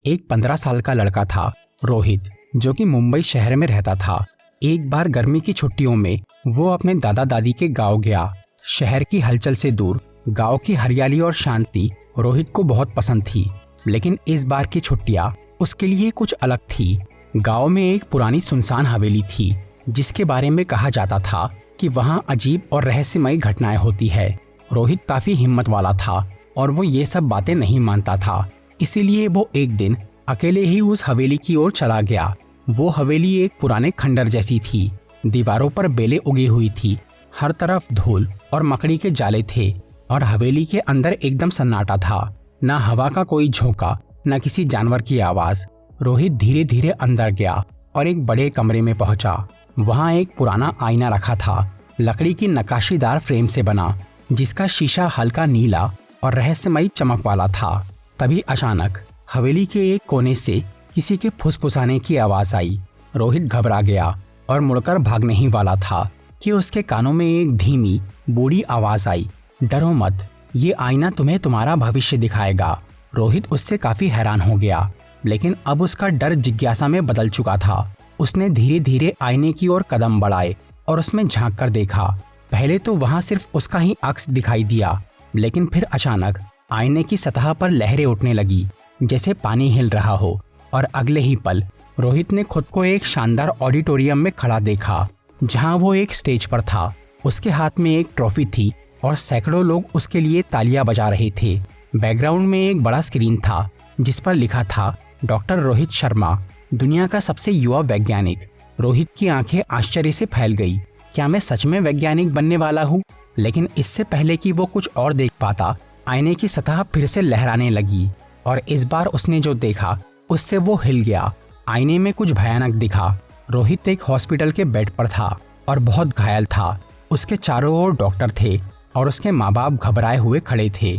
एक 15 साल का लड़का था रोहित, जो कि मुंबई शहर में रहता था। एक बार गर्मी की छुट्टियों में वो अपने दादा दादी के गांव गया। शहर की हलचल से दूर गांव की हरियाली और शांति रोहित को बहुत पसंद थी। लेकिन इस बार की छुट्टियां उसके लिए कुछ अलग थी। गांव में एक पुरानी सुनसान हवेली थी, जिसके बारे में कहा जाता था कि वहां अजीब और रहस्यमयी घटनाएं होती है। रोहित काफी हिम्मत वाला था और वो ये सब बातें नहीं मानता था। इसीलिए वो एक दिन अकेले ही उस हवेली की ओर चला गया। वो हवेली एक पुराने खंडर जैसी थी। दीवारों पर बेलें उगी हुई थी, हर तरफ धूल और मकड़ी के जाले थे और हवेली के अंदर एकदम सन्नाटा था। ना हवा का कोई झोंका, न किसी जानवर की आवाज। रोहित धीरे धीरे अंदर गया और एक बड़े कमरे में पहुंचा। वहां एक पुराना आईना रखा था, लकड़ी की नक्काशीदार फ्रेम से बना, जिसका शीशा हल्का नीला और रहस्यमयी चमक वाला था। तभी अचानक हवेली के एक कोने से किसी के फुसफुसाने की आवाज आई। रोहित घबरा गया और मुड़कर भागने ही वाला था कि उसके कानों में एक धीमी बूढ़ी आवाज आई, डरो मत, ये आईना तुम्हें तुम्हारा भविष्य दिखाएगा। रोहित उससे काफी हैरान हो गया, लेकिन अब उसका डर जिज्ञासा में बदल चुका था। उसने धीरे धीरे आईने की ओर कदम बढ़ाए और उसमें झांक कर देखा। पहले तो वहां सिर्फ उसका ही अक्स दिखाई दिया, लेकिन फिर अचानक आईने की सतह पर लहरें उठने लगी, जैसे पानी हिल रहा हो। और अगले ही पल रोहित ने खुद को एक शानदार ऑडिटोरियम में खड़ा देखा, जहां वो एक स्टेज पर था। उसके हाथ में एक ट्रॉफी थी और सैकड़ों लोग उसके लिए तालियां बजा रहे थे। बैकग्राउंड में एक बड़ा स्क्रीन था, जिस पर लिखा था डॉक्टर रोहित शर्मा, दुनिया का सबसे युवा वैज्ञानिक। रोहित की आंखें आश्चर्य से फैल गई। क्या मैं सच में वैज्ञानिक बनने वाला हूँ? लेकिन इससे पहले कि वो कुछ और देख पाता, आईने की सतह फिर से लहराने लगी और इस बार उसने जो देखा उससे वो हिल गया। आईने में कुछ भयानक दिखा। रोहित एक हॉस्पिटल के बेड पर था और बहुत घायल था। उसके चारों ओर डॉक्टर थे और उसके माँ बाप घबराए हुए खड़े थे।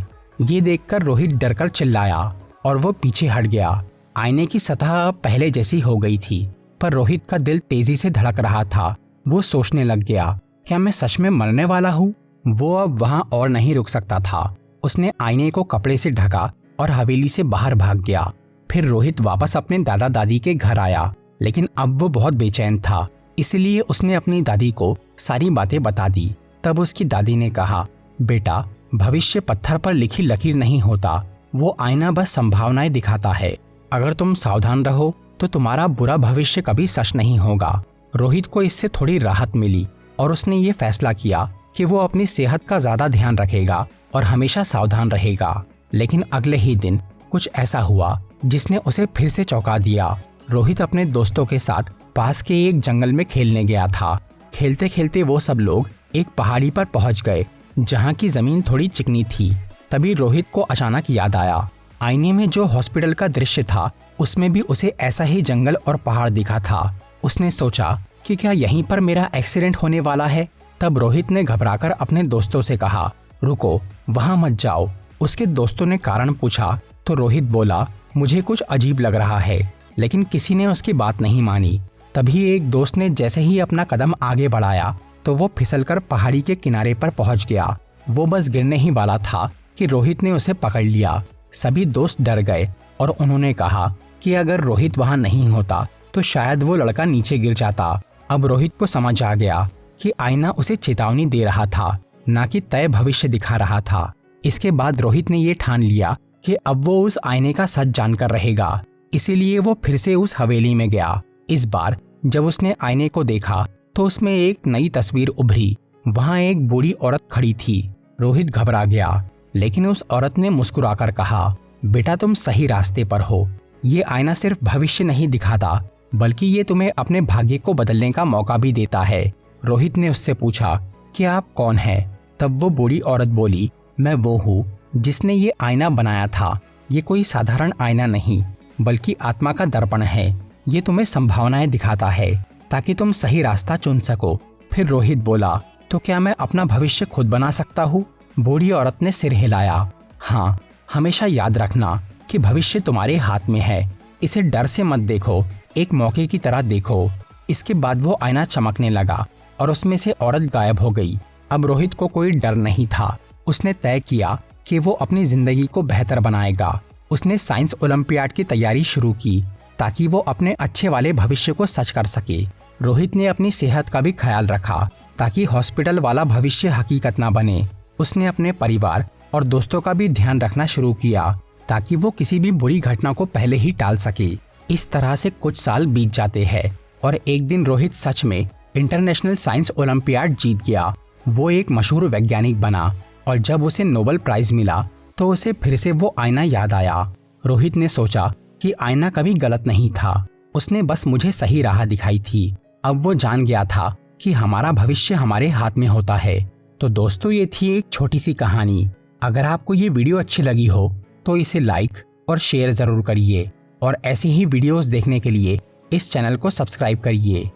ये देखकर रोहित डरकर चिल्लाया और वो पीछे हट गया। आईने की सतह अब पहले जैसी हो गई थी, पर रोहित का दिल तेजी से धड़क रहा था। वो सोचने लग गया, क्या मैं सच में मरने वाला हूँ? वो अब वहाँ और नहीं रुक सकता था। उसने आईने को कपड़े से ढका और हवेली से बाहर भाग गया। फिर रोहित वापस अपने दादा दादी के घर आया, लेकिन अब वो बहुत बेचैन था। इसलिए उसने अपनी दादी को सारी बातें बता दी। तब उसकी दादी ने कहा, बेटा, भविष्य पत्थर पर लिखी लकीर नहीं होता, वो आईना बस संभावनाएं दिखाता है। अगर तुम सावधान रहो तो तुम्हारा बुरा भविष्य कभी सच नहीं होगा। रोहित को इससे थोड़ी राहत मिली और उसने ये फैसला किया कि वो अपनी सेहत का ज्यादा ध्यान रखेगा और हमेशा सावधान रहेगा। लेकिन अगले ही दिन कुछ ऐसा हुआ जिसने उसे फिर से चौंका दिया। रोहित अपने दोस्तों के साथ पास के एक जंगल में खेलने गया था। खेलते खेलते वो सब लोग एक पहाड़ी पर पहुंच गए, जहां की जमीन थोड़ी चिकनी थी। तभी रोहित को अचानक याद आया, आईने में जो हॉस्पिटल का दृश्य था उसमें भी उसे ऐसा ही जंगल और पहाड़ दिखा था। उसने सोचा कि क्या यहीं पर मेरा एक्सीडेंट होने वाला है? तब रोहित ने घबराकर अपने दोस्तों से कहा, रुको, वहां मत जाओ। उसके दोस्तों ने कारण पूछा तो रोहित बोला, मुझे कुछ अजीब लग रहा है। लेकिन किसी ने उसकी बात नहीं मानी। तभी एक दोस्त ने जैसे ही अपना कदम आगे बढ़ाया तो वो फिसलकर पहाड़ी के किनारे पर पहुंच गया। वो बस गिरने ही वाला था कि रोहित ने उसे पकड़ लिया। सभी दोस्त डर गए और उन्होंने कहा कि अगर रोहित वहां नहीं होता तो शायद वो लड़का नीचे गिर जाता। अब रोहित को समझ आ गया कि आईना उसे चेतावनी दे रहा था, ना कि तय भविष्य दिखा रहा था। इसके बाद रोहित ने ये ठान लिया कि अब वो उस आईने का सच जानकर रहेगा। इसीलिए वो फिर से उस हवेली में गया। इस बार जब उसने आईने को देखा तो उसमें एक नई तस्वीर उभरी। वहां एक बूढ़ी औरत खड़ी थी। रोहित घबरा गया, लेकिन उस औरत ने मुस्कुराकर कहा, बेटा, तुम सही रास्ते पर हो। ये आईना सिर्फ भविष्य नहीं दिखाता, बल्कि ये तुम्हें अपने भाग्य को बदलने का मौका भी देता है। रोहित ने उससे पूछा कि आप कौन हैं? तब वो बूढ़ी औरत बोली, मैं वो हूँ जिसने ये आईना बनाया था। ये कोई साधारण आईना नहीं, बल्कि आत्मा का दर्पण है। ये तुम्हें संभावनाएं दिखाता है ताकि तुम सही रास्ता चुन सको। फिर रोहित बोला, तो क्या मैं अपना भविष्य खुद बना सकता हूँ? बूढ़ी औरत ने सिर हिलाया, हाँ, हमेशा याद रखना कि भविष्य तुम्हारे हाथ में है। इसे डर से मत देखो, एक मौके की तरह देखो। इसके बाद वो आईना चमकने लगा और उसमें से औरत गायब हो गई। अब रोहित को कोई डर नहीं था। उसने तय किया कि वो अपनी जिंदगी को बेहतर बनाएगा। उसने साइंस ओलंपियाड की तैयारी शुरू की ताकि वो अपने अच्छे वाले भविष्य को सच कर सके। रोहित ने अपनी सेहत का भी ख्याल रखा ताकि हॉस्पिटल वाला भविष्य हकीकत ना बने। उसने अपने परिवार और दोस्तों का भी ध्यान रखना शुरू किया ताकि वो किसी भी बुरी घटना को पहले ही टाल सके। इस तरह से कुछ साल बीत जाते हैं और एक दिन रोहित सच में इंटरनेशनल साइंस ओलंपियाड जीत गया। वो एक मशहूर वैज्ञानिक बना और जब उसे नोबेल प्राइज मिला तो उसे फिर से वो आईना याद आया। रोहित ने सोचा कि आईना कभी गलत नहीं था, उसने बस मुझे सही राह दिखाई थी। अब वो जान गया था कि हमारा भविष्य हमारे हाथ में होता है। तो दोस्तों, ये थी एक छोटी सी कहानी। अगर आपको ये वीडियो अच्छी लगी हो तो इसे लाइक और शेयर जरूर करिए और ऐसे ही वीडियोस देखने के लिए इस चैनल को सब्सक्राइब करिए।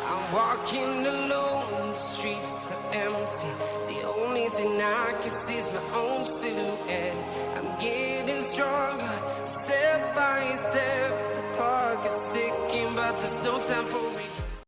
I'm walking alone, the streets are empty. The only thing I can see is my own silhouette. I'm getting stronger, step by step. The clock is ticking, but there's no time for me.